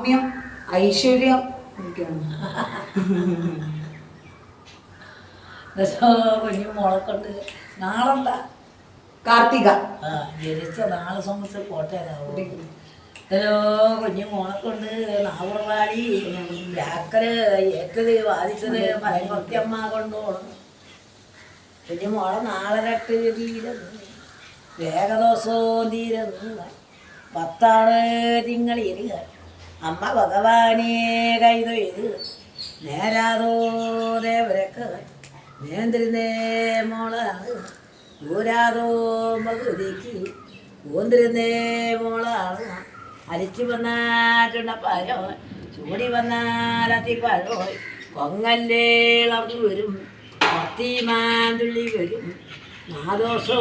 മഹാത്മ്യം ഐശ്വര്യം ഒക്കെയാണ്. കുഞ്ഞു മോളെക്കൊണ്ട് നാളെന്ത കാർത്തിക ജനിച്ച നാളെ സംബന്ധിച്ച് കോട്ടയനാവും. കുഞ്ഞു മോളെക്കൊണ്ട് നാവുറവാടി വ്യാക്കല് ഏറ്റത് വാദിച്ചത് മലങ്കൊത്തിയമ്മ കൊണ്ടുപോകണം. കുഞ്ഞു മോളെ നാളരട്ട് തീരുന്നു വേഗദോഷവും തീരുന്നു പത്താണ് തിങ്കളിരുക അമ്മ ഭഗവാനെ കൈതൊയ്ത് നേരാതോ ദേവരക്ക് നേന്ത്രിന്നേ മോളാണ് ഊരാതോ മകുതിക്ക് ഊന്തിരുന്നേ മോളാണ് അരിച്ചു വന്നാറ്റുണ്ട പഴോ ചൂടി വന്നാലത്തിപ്പഴോ പൊങ്ങല്ലേ ഇളർന്നു വരും പത്തിമാന്തുള്ളി വരും നാദോഷോ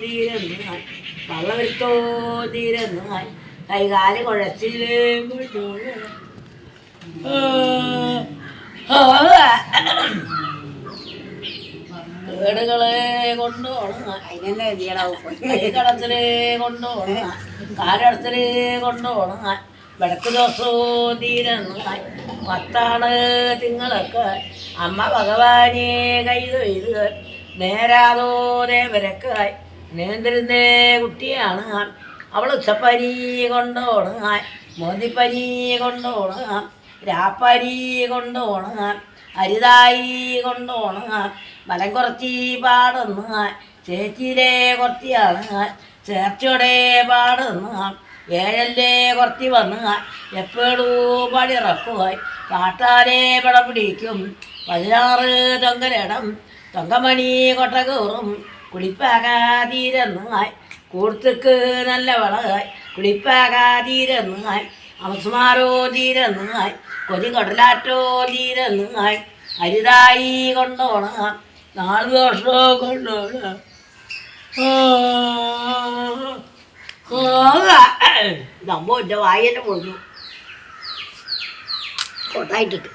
തീരുന്നായി വള്ളവരുത്തോ തീരുന്നായി കൈകാല് കുഴച്ചില് കേടുകളെ കൊണ്ടുപോകണം കൈകടത്തില് കൊണ്ടുപോകണം കാലടത്തില് കൊണ്ടുപോകണം വടക്ക് ദോഷോ തീരുന്നായി പത്താണ് തിങ്ങളൊക്കെ അമ്മ ഭഗവാനെ കൈതൊയ്ത് നേരാതോ ദേവരക്കായി നേന്ത്രിന്നേ കുട്ടിയാണ് അവൾ ഉച്ചപ്പനി കൊണ്ടുപോകണം മോന്തിപ്പനി കൊണ്ടുപോകണം രാപ്പനി കൊണ്ടുപോകണം അരിതായി കൊണ്ടുപോകണം മലം കുറച്ചി പാടുന്ന ചേച്ചിയിലെ കുറച്ചിയാണ് ചേർച്ചയുടെ പാടുന്ന ഏഴല്ലേ കുറത്തി വന്ന് എപ്പോഴും പടിറക്കുക കാട്ടാരെ പടം പിടിക്കും 16 തൊങ്കലിടം തൊങ്കമണി കൊട്ട കയറും കുളിപ്പാകാതീരെന്നായി കൂർത്തുക്ക് നല്ല വളകായി കുളിപ്പാകാതീരെന്നായി അവസ്മാരോ തീരെന്നായി കൊതി കടലാറ്റോ തീരെന്നായി അരിതായി കൊണ്ടോണം 4 ദോഷോ കൊണ്ടോണം നമ്മ എൻ്റെ വായന പൊളിഞ്ഞു കൊട്ടായിട്ടിട്ട്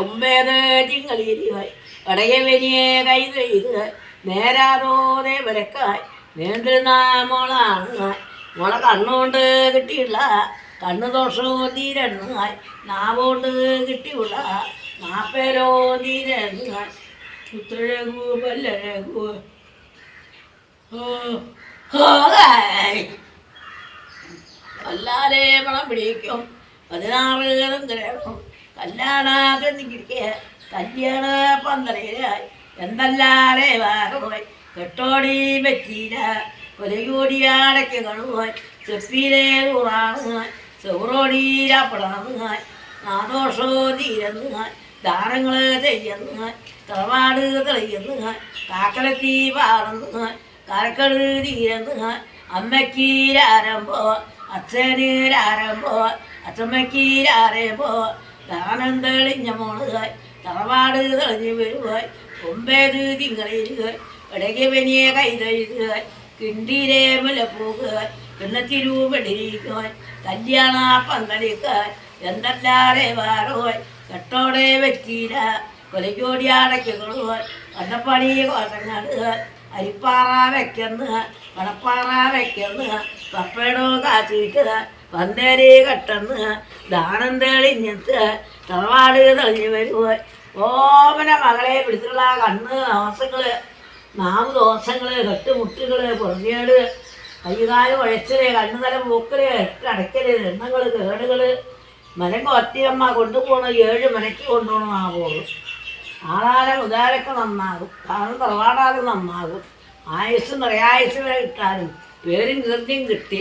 ഒമ്പേത് തിങ്കളിരിവായി ഇടയ വലിയ കൈ ഇത് നേരാതോതെ വിലക്കായി നേന്ത്രിന മോളാണ് മോളെ കണ്ണുകൊണ്ട് കിട്ടിയില്ല കണ്ണു ദോഷവും തീരെണ്ണായി നാവുകൊണ്ട് കിട്ടിയുള്ള 40 തീരെണ്ണായി ഉത്തരകൂ പല്ലരകൂ അല്ലാതെ പണം പിടിക്കും 16 തൊങ്കലിടം കല്യാണത്തിരിക്കുക കല്യാണ പന്തലയിലായി എന്തല്ലാതെ വാറുപോയി കെട്ടോടി പറ്റീല കൊലയൂടിയാടയ്ക്ക് കണുപോയി ചെപ്പിയിലെ ഊറാണുങ്ങാൻ ചെറുറോടിയിലാപ്പെടാങ്ങാൻ നാദോഷോ തീരുങ്ങാൻ ദാനങ്ങൾ ചെയ്യുങ്ങാൻ തറവാട് തെളിയുങ്ങാൻ കാക്കലത്തി പാടുങ്ങാൻ കരക്കട് തീരുങ്ങാൻ അമ്മക്കീരാരമ്പോ അച്ഛനീരാരമ്പോ അച്ഛമ്മക്കീരാരമ്പോ ദാനം തെളിഞ്ഞ മോളുകായി തറവാട് തെളിഞ്ഞു വരുവായി 9 തിങ്കളിരുക ഇടയ്ക്ക് പനിയെ കൈതൊഴുക കിണ്ടിയിലെ മുലപ്പൂക്കുക പിന്നത്തിരൂപടിരിക്കുക കല്യാണ പന്തലിക്കുക എന്തല്ലാതെ വാറുപോയി കെട്ടോടെ വെറ്റീല കൊലയ്ക്കോടിയാടയ്ക്കുകളുക കണ്ടപ്പണി കോട്ടങ്ങാടുക അരിപ്പാറ വെക്കുന്ന പണപ്പാറ വെക്കുന്ന പപ്പടോ കാച്ചിക്കുക പന്തേരി കെട്ടുന്ന ദാനം തെളിഞ്ഞെത്തുക തറവാട് തെളിഞ്ഞു വരുക ഓമന മകളെ പിടിച്ചുള്ള കണ്ണ് ദോഷങ്ങള് നാവ് ദോഷങ്ങള് കെട്ടുമുട്ടുകള് പുറകേട് കൈകാല് ഉഴച്ചല് കണ്ണുതല പൂക്കല് അടയ്ക്കല് എണ്ണങ്ങള് കേടുകള് മരം കൊത്തിയമ്മ കൊണ്ടുപോകണ 7 മനയ്ക്ക് കൊണ്ടുപോകണം ആ പോകും ആളാലെ മുതാലൊക്കെ നന്നാകും കാരണം തറവാടാലും നന്നാകും ആയുസ് നിറയായുസ് കിട്ടാനും പേരും കീർത്തിയും കിട്ടി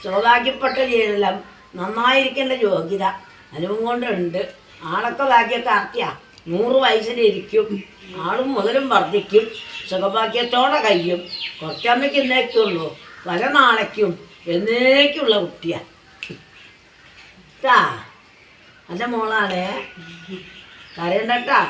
സൗഭാഗ്യപ്പെട്ട ജീവിതം നന്നായിരിക്കേണ്ട യോഗ്യത അനുഭവം കൊണ്ടുണ്ട് ആളൊക്കെ ഭാഗ്യക്കാർത്തിയ 100 വയസ്സിലിരിക്കും ആളും മുതലും വർദ്ധിക്കും സുഖഭാഗ്യത്തോടെ കഴിയും കുറച്ചമ്മയ്ക്ക് എന്നേക്കുള്ളൂ പല നാളേക്കും എന്നേക്കുള്ള കുട്ടിയാണ് ട്ടാ എൻ്റെ മോളാണേ കരയണ്ടട്ടാ